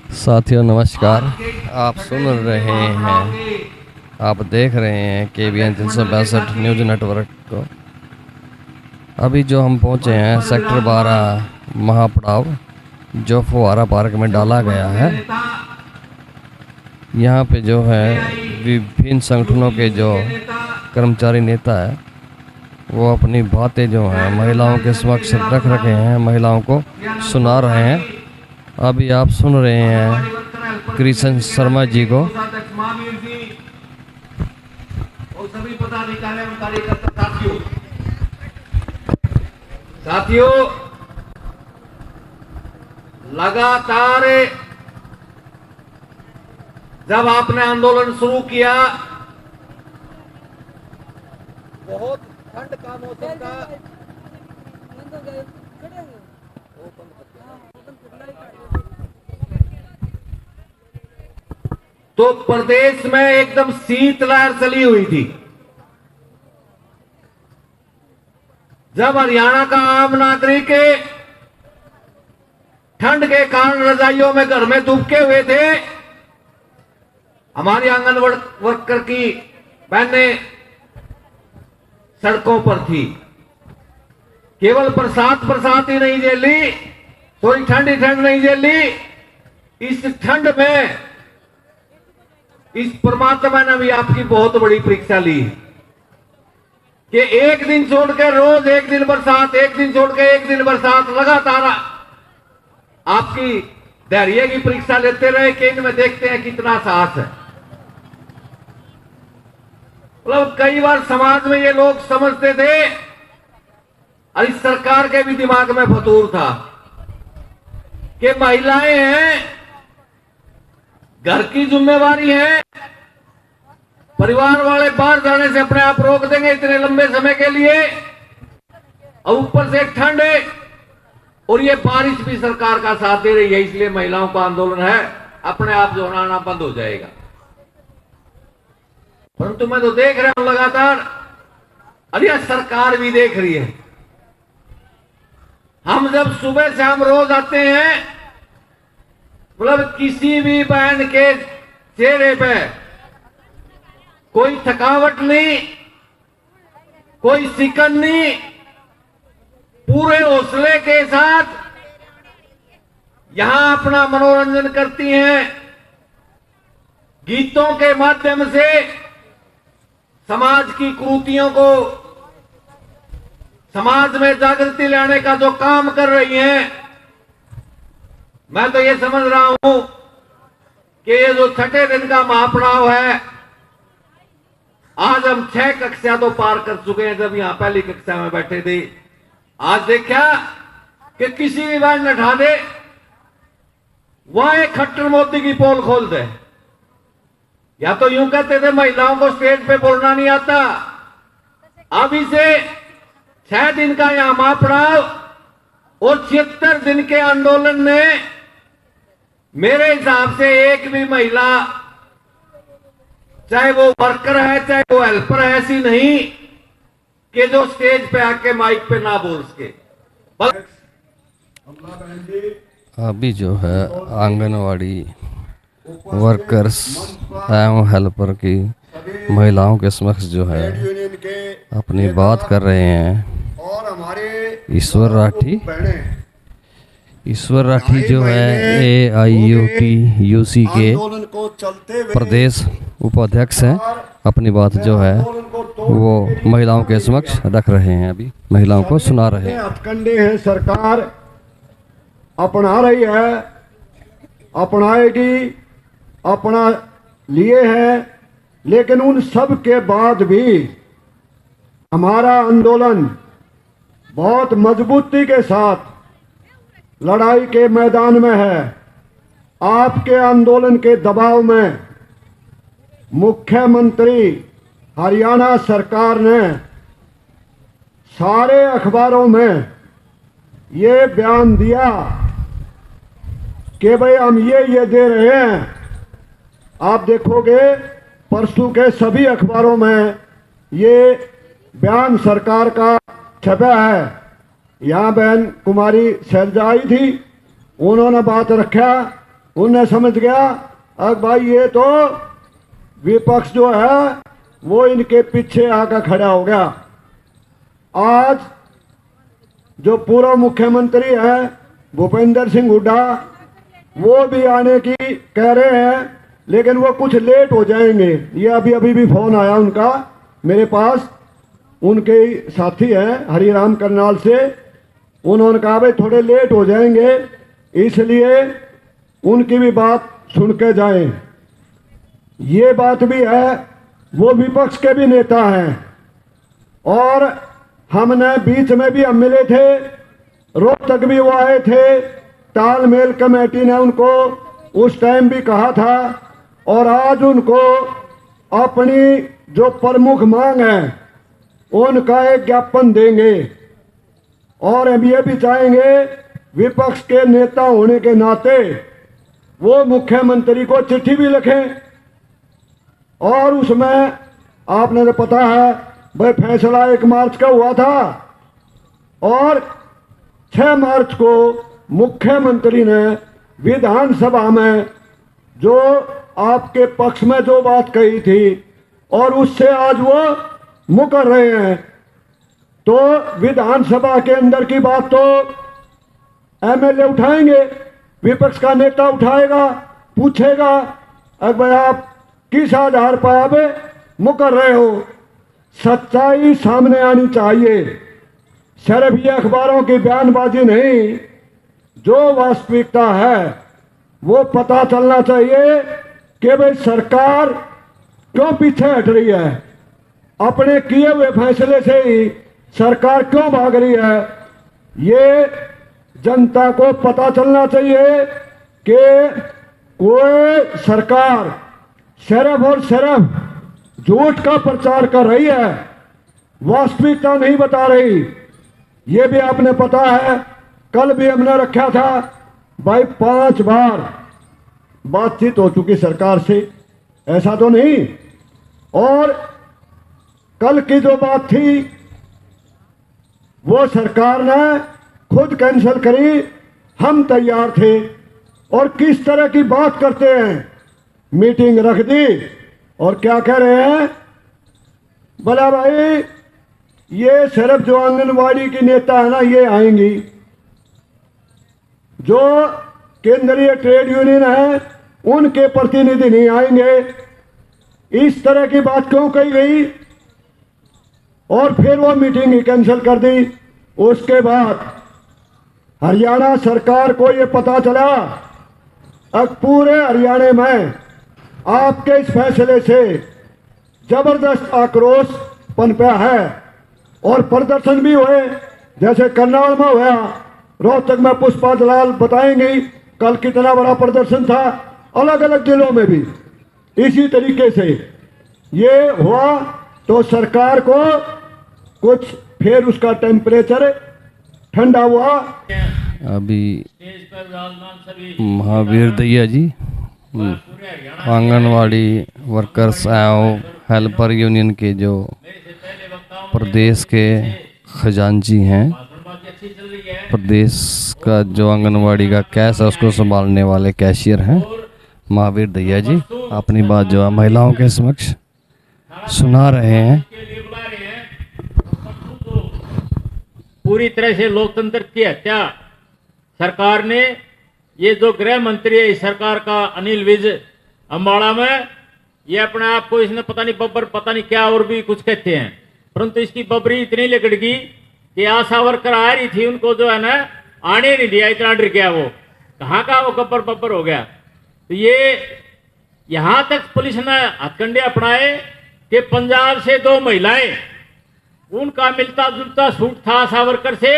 साथियों नमस्कार। आप सुन रहे हैं, आप देख रहे हैं KBN 362 न्यूज़ नेटवर्क को। अभी जो हम पहुंचे हैं सेक्टर 12 महापड़ाव, जो फुहारा पार्क में डाला गया है। यहाँ पे जो है विभिन्न संगठनों के जो कर्मचारी नेता है वो अपनी बातें जो हैं महिलाओं के समक्ष रख रखे हैं, महिलाओं को सुना रहे हैं। अभी आप सुन रहे हैं कृष्ण शर्मा जी को। साथियों, लगातार जब आपने आंदोलन शुरू किया, बहुत ठंड का मौसम था, तो प्रदेश में एकदम शीतलहर चली हुई थी। जब हरियाणा का आम नागरिक ठंड के कारण रजाइयों में घर में दुबके हुए थे, हमारी आंगन वर्कर की बहनें सड़कों पर थी। केवल बरसात ही नहीं झेली, थोड़ी ठंडी ठंड नहीं झेली। इस ठंड में इस परमात्मा ने भी आपकी बहुत बड़ी परीक्षा ली कि एक दिन छोड़ के रोज एक दिन बरसात, एक दिन छोड़ के एक दिन बरसात, लगातार आपकी धैर्य की परीक्षा लेते रहे कि इनमें देखते हैं कितना साहस है। मतलब कई बार समाज में ये लोग समझते थे, और इस सरकार के भी दिमाग में फतूर था कि महिलाएं हैं, घर की जिम्मेवारी है, परिवार वाले बाहर जाने से अपने आप रोक देंगे इतने लंबे समय के लिए, और ऊपर से ठंड है और ये बारिश भी सरकार का साथ दे रही है। इसलिए महिलाओं का आंदोलन है, अपने आप जो आना बंद हो जाएगा। परंतु मैं तो देख रहा हूं लगातार, अरे सरकार भी देख रही है। हम जब सुबह से हम रोज आते हैं, मतलब किसी भी बहन के चेहरे पे कोई थकावट नहीं, कोई सिकन नहीं, पूरे हौसले के साथ यहां अपना मनोरंजन करती हैं। गीतों के माध्यम से समाज की कुरीतियों को, समाज में जागृति लाने का जो काम कर रही हैं। मैं तो ये समझ रहा हूं कि ये जो छठे दिन का महापड़ाव है, आज हम 6 कक्षा तो पार कर चुके हैं। जब यहां पहली कक्षा में बैठे थे, आज देखा कि किसी भी बात न उठा दे, वहां एक खट्टर मोदी की पोल खोल दे। या तो यूं कहते थे महिलाओं को स्टेज पे बोलना नहीं आता। अब इसे 6 दिन का यहां महापड़ाव और 76 दिन के आंदोलन ने मेरे हिसाब से एक भी महिला, चाहे वो वर्कर है चाहे वो हेल्पर है, ऐसी नहीं कि जो स्टेज पे आके माइक पे ना बोल सके। अभी जो है आंगनवाड़ी वर्कर्स एवं हेल्पर की महिलाओं के समक्ष जो है अपनी बात कर रहे हैं। और हमारे ईश्वर राठी जो है AIUTUC के प्रदेश उपाध्यक्ष हैं, अपनी बात जो है वो महिलाओं के समक्ष रख रहे हैं। अभी महिलाओं को सुना रहे हैं। हथकंडे हैं, सरकार अपना रही है, अपनाएगी, अपना लिए हैं, लेकिन उन सब के बाद भी हमारा आंदोलन बहुत मजबूती के साथ लड़ाई के मैदान में है। आपके आंदोलन के दबाव में मुख्यमंत्री हरियाणा सरकार ने सारे अखबारों में ये बयान दिया कि भाई हम ये दे रहे हैं। आप देखोगे परसों के सभी अखबारों में ये बयान सरकार का छपा है। यहाँ बहन कुमारी शैलजा आई थी, उन्होंने बात रखा उन्हें समझ गया अब भाई ये तो विपक्ष जो है वो इनके पीछे आकर खड़ा हो गया। आज जो पूर्व मुख्यमंत्री है भूपेंद्र सिंह हुड्डा वो भी आने की कह रहे हैं, लेकिन वो कुछ लेट हो जाएंगे। ये अभी भी फोन आया उनका मेरे पास, उनके साथी हैं हरिराम करनाल से, उन्होंने कहा भाई थोड़े लेट हो जाएंगे, इसलिए उनकी भी बात सुन के जाएं। ये बात भी है, वो विपक्ष के भी नेता हैं और हमने बीच में भी हम मिले थे, रोहतक भी वो आए थे, तालमेल कमेटी ने उनको उस टाइम भी कहा था और आज उनको अपनी जो प्रमुख मांग है उनका एक ज्ञापन देंगे। और हम ये भी चाहेंगे विपक्ष के नेता होने के नाते वो मुख्यमंत्री को चिट्ठी भी लिखें और उसमें आपने तो पता है भाई फैसला 1 मार्च का हुआ था और 6 मार्च को मुख्यमंत्री ने विधानसभा में जो आपके पक्ष में जो बात कही थी और उससे आज वो मुकर रहे हैं। तो विधानसभा के अंदर की बात तो एमएलए उठाएंगे, विपक्ष का नेता उठाएगा, पूछेगा अरे भाई आप किस आधार पर आप मुकर रहे हो। सच्चाई सामने आनी चाहिए, सिर्फ ये अखबारों की बयानबाजी नहीं, जो वास्तविकता है वो पता चलना चाहिए कि भाई सरकार क्यों पीछे हट रही है, अपने किए हुए फैसले से ही सरकार क्यों भाग रही है। ये जनता को पता चलना चाहिए कि कोई सरकार सिर्फ और सिर्फ झूठ का प्रचार कर रही है, वास्तविकता नहीं बता रही। ये भी आपने पता है, कल भी हमने रखा था भाई 5 बार बातचीत हो चुकी सरकार से, ऐसा तो नहीं। और कल की जो बात थी वो सरकार ने खुद कैंसिल करी, हम तैयार थे। और किस तरह की बात करते हैं, मीटिंग रख दी और क्या कह रहे हैं, बोला भाई ये सिर्फ जो आंगनवाड़ी की नेता है ना ये आएंगी, जो केंद्रीय ट्रेड यूनियन है उनके प्रतिनिधि नहीं आएंगे। इस तरह की बात क्यों कही गई और फिर वो मीटिंग ही कैंसिल कर दी। उसके बाद हरियाणा सरकार को ये पता चला, अब पूरे हरियाणा में आपके इस फैसले से जबरदस्त आक्रोश पनपा है और प्रदर्शन भी हुए, जैसे करनाल में हुआ, रोहतक में पुष्पा दलाल बताएंगी कल कितना बड़ा प्रदर्शन था, अलग अलग जिलों में भी इसी तरीके से ये हुआ। तो सरकार को कुछ फिर उसका टेम्परेचर ठंडा हुआ। अभी महावीर दैया जी आंगनवाड़ी वर्कर्स एवं हेल्पर यूनियन के जो प्रदेश के खजांची हैं, प्रदेश का जो आंगनवाड़ी का कैश है उसको संभालने वाले कैशियर हैं महावीर दैया जी, अपनी बात जो है महिलाओं के समक्ष सुना रहे हैं। पूरी तरह से लोकतंत्र की हत्या सरकार ने, ये जो गृह मंत्री है इस सरकार का अनिल विज अम्बाड़ा में, ये अपने आप को इसने पता नहीं बब्बर पता नहीं क्या और भी कुछ कहते हैं, परंतु इसकी बबरी इतनी लिकड़ गई कि आशा वर्कर आ रही थी उनको जो है ना आने नहीं दिया, इतना डर गया वो, कहाँ का वो गब्बर बब्बर हो गया। तो ये यहां तक पुलिस ने हथकंडे अपनाए कि पंजाब से 2 महिलाएं, उनका मिलता जुलता सूट था आशा वर्कर से,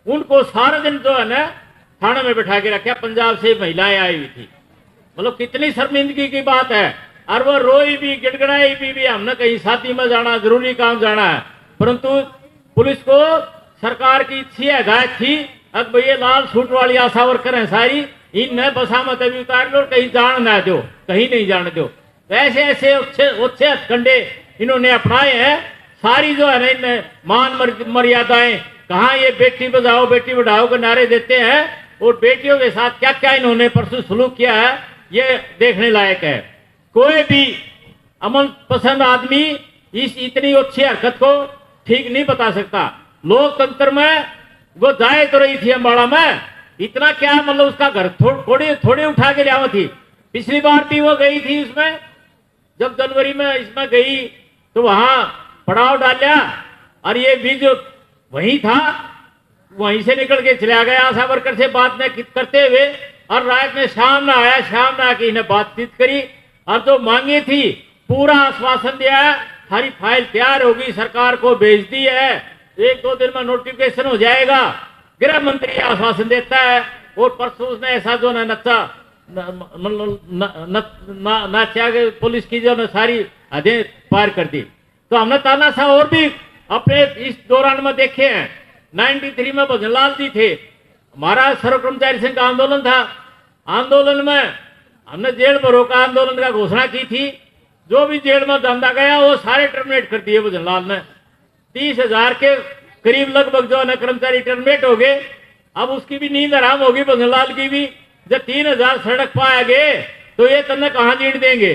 उनको सारा दिन जो है ना थाने में बैठा के रखा, पंजाब से महिलाएं आई हुई थी। मतलब कितनी शर्मिंदगी की बात है। और वो रोई भी गिड़गड़ाई भी हमने कहीं शादी में जाना, जरूरी काम जाना है, परंतु पुलिस को सरकार की इच्छी हिदायत थी अब भैया लाल सूट वाली आशा वर्कर है सारी, इन बसा मत अभी उतार लो, कहीं जान ना दो, कहीं नहीं जाने दो। तो ऐसे ऐसे अच्छे हथकंडे इन्होंने अपनाए हैं। सारी जो है ना इन मान मर्यादाएं, कहाँ ये बेटी बचाओ बेटी बढ़ाओ के नारे देते हैं, और बेटियों के साथ क्या क्या इन्होंने परसों सलूक किया है, ये देखने लायक है। कोई भी अमन पसंद आदमी इस इतनी अच्छी हरकत को ठीक नहीं बता सकता। लोकतंत्र में वो जाए तो रही थी अम्बाड़ा में, इतना क्या मतलब उसका घर थोड़ी उठा के लिया थी। पिछली बार भी वो गई थी उसमें, जब जनवरी में इसमें गई तो वहां पड़ाव डाला और ये भी जो वहीं था वहीं से निकल के चला गया आशा वर्कर से बात न करते हुए, और रात में शाम में आया, शाम में आके इन्हें बातचीत करी और जो मांगी थी पूरा आश्वासन दिया है, सारी फाइल तैयार होगी, सरकार को भेज दी है, 1-2 दिन में नोटिफिकेशन हो जाएगा। गृह मंत्री आश्वासन देता है और परसों उसने ऐसा जो ना नचा नाचा पुलिस की जो सारी हदें पार कर दी। तो हमने तानाशाह और भी अपने इस दौरान में देखे हैं। 93 में भजनलाल जी थे, हमारा सर्व कर्मचारी संघ का आंदोलन था। आंदोलन में हमने जेल भरो का आंदोलन का घोषणा की थी, जो भी जेल में धंधा गया वो सारे टर्मिनेट कर दिए भजनलाल ने। 30,000 के करीब लगभग जो है कर्मचारी टर्मिनेट हो गए। अब उसकी भी नींद आराम होगी भजनलाल की भी। जब 3,000 सड़क पाए गए तो ये तने कहाँ जीत देंगे।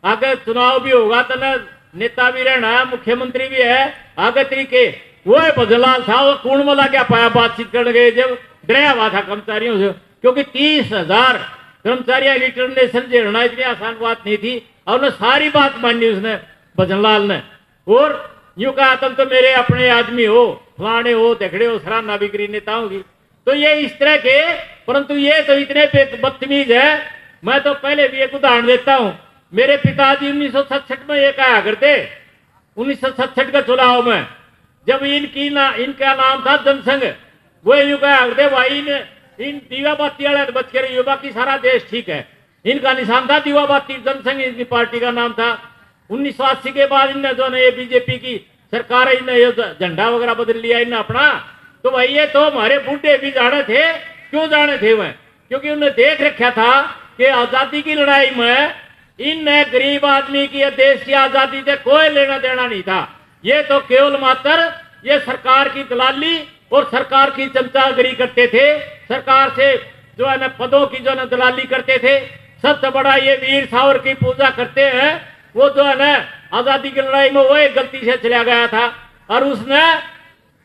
आगे चुनाव भी होगा, तने नेता भी रहना है, मुख्यमंत्री भी है, आगे तरीके वो है भजनलाल था। वो कूण में क्या पाया बातचीत करने गए जब डराया हुआ था कर्मचारियों से, क्योंकि 30,000 कर्मचारियों की टर्मिनेशन झेलना इतनी आसान बात नहीं थी। और उन्हें सारी बात मानी उसने भजनलाल ने, और यूं कहा तुम तो मेरे अपने आदमी हो, फलाने हो, देखड़े हो, सराहना भी करी नेताओं की। तो ये इस तरह के, परंतु ये तो इतने बदतमीज है। मैं तो पहले भी एक उदाहरण देता हूं। मेरे पिताजी 1967 में ये कहा करते, 1967 के चुनाव में जब इनका नाम था जनसंघ, वो यूं कहा करते भाई इन दीवा बाती वाले बच के रहिए, बाकी सारा देश ठीक है। इनका निशान था दीवा बाती, जनसंघ इनकी पार्टी का नाम था। 1980 के बाद इनने जो है बीजेपी की सरकार है, इन्हें ये झंडा वगैरह बदल लिया इन्हें अपना। तो भाई ये तो हमारे बूढ़े भी जाने थे। क्यों जाने थे वह? क्योंकि उन्हें देख रखा था कि आजादी की लड़ाई में इन गरीब आदमी की देश की आजादी से कोई लेना देना नहीं था। ये तो केवल मात्र ये सरकार की दलाली और सरकार की चमचागिरी करते थे, सरकार से जो है ना पदों की जो है ना दलाली करते थे। सबसे बड़ा ये वीर सावर की पूजा करते हैं, वो जो है ना आजादी की लड़ाई में वो एक गलती से चला गया था और उसने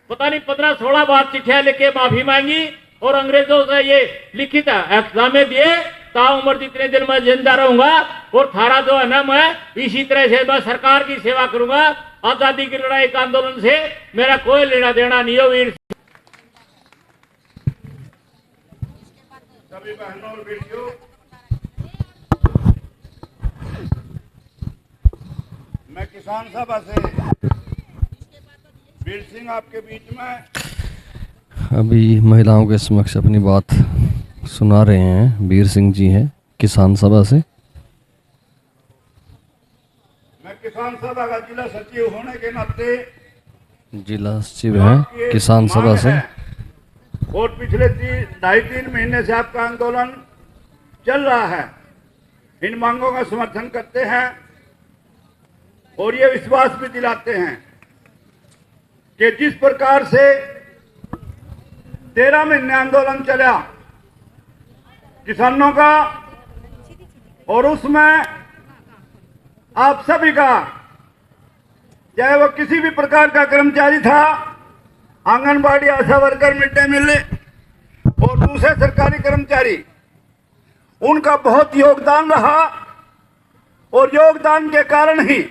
पता नहीं 15-16 बार चिट्ठियां लेके माफी मांगी और अंग्रेजों से ये लिखित एग्जामे दिए, ताउम्र जितने दिन मैं जिंदा रहूंगा और थारा जो है ना मैं इसी तरह से मैं सरकार की सेवा करूंगा, आजादी की लड़ाई का आंदोलन से मेरा कोई लेना देना नहीं हो। वीर सभी बहनों और बेटियों, मैं किसान सभा से वीर सिंह आपके बीच में अभी महिलाओं के समक्ष अपनी बात सुना रहे हैं। वीर सिंह जी हैं किसान सभा से। मैं किसान सभा का जिला सचिव होने के नाते जिला सचिव हैं किसान सभा से। और पिछले 2.5-3 महीने से आपका आंदोलन चल रहा है। इन मांगों का समर्थन करते हैं और ये विश्वास भी दिलाते हैं कि जिस प्रकार से 13 महीने आंदोलन चला किसानों का, और उसमें आप सभी का, चाहे वो किसी भी प्रकार का कर्मचारी था, आंगनबाड़ी, आशा वर्कर, मिड डे मील और दूसरे सरकारी कर्मचारी, उनका बहुत योगदान रहा और योगदान के कारण ही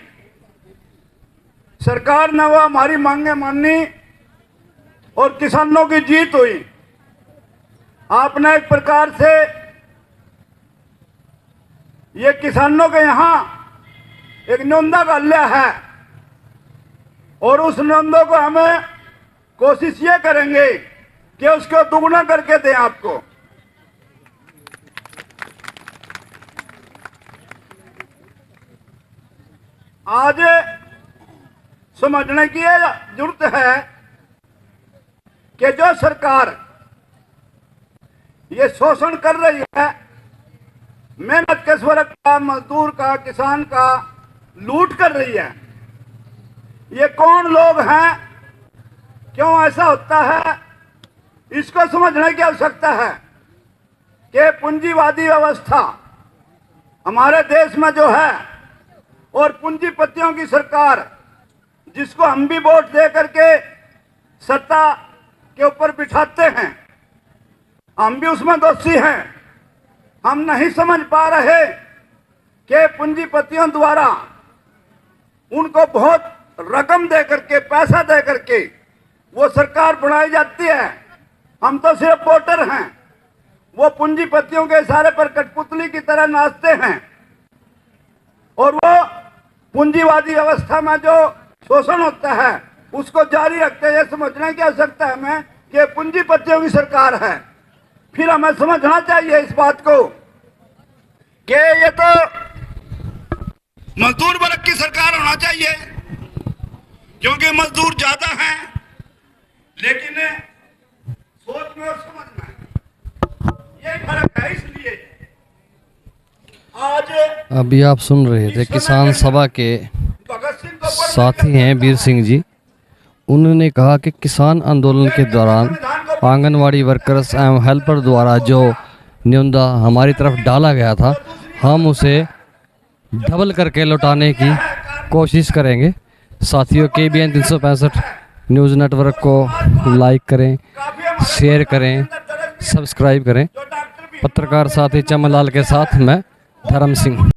सरकार ने वो हमारी मांगे मानी और किसानों की जीत हुई। आपने एक प्रकार से ये किसानों के यहाँ एक न्योंदा का लिया है और उस न्योंदे को हमें कोशिश ये करेंगे कि उसको दुगना करके दें आपको। आज समझने की जरूरत है कि जो सरकार ये शोषण कर रही है, मेहनत कश वर्ग का, मजदूर का, किसान का लूट कर रही है, ये कौन लोग हैं, क्यों ऐसा होता है, इसको समझने की आवश्यकता है। कि पूंजीवादी व्यवस्था हमारे देश में जो है और पूंजीपतियों की सरकार, जिसको हम भी वोट दे करके सत्ता के ऊपर बिठाते हैं, हम भी उसमें दोषी हैं। हम नहीं समझ पा रहे कि पूंजीपतियों द्वारा उनको बहुत रकम दे करके, पैसा दे करके वो सरकार बनाई जाती है। हम तो सिर्फ वोटर हैं, वो पूंजीपतियों के इशारे पर कठपुतली की तरह नाचते हैं और वो पूंजीवादी व्यवस्था में जो शोषण होता है उसको जारी रखते हैं। ये समझने की आवश्यकता है हमें कि पूंजीपतियों की सरकार है। फिर हमें समझना चाहिए इस बात को कि ये तो मजदूर वर्ग की सरकार होना चाहिए, क्योंकि मजदूर ज्यादा हैं, लेकिन सोच में और समझ में ये फर्क है। इसलिए आज अभी आप सुन रहे थे किसान सभा के भगत सिंह को साथी हैं वीर सिंह जी। उन्होंने कहा कि किसान आंदोलन के दौरान आंगनवाड़ी वर्कर्स एवं हेल्पर द्वारा जो न्यूनता हमारी तरफ डाला गया था, हम उसे डबल करके लौटाने की कोशिश करेंगे। साथियों, KBN 365 न्यूज़ नेटवर्क को लाइक करें, शेयर करें, सब्सक्राइब करें। पत्रकार साथी चमनलाल के साथ मैं धर्म सिंह।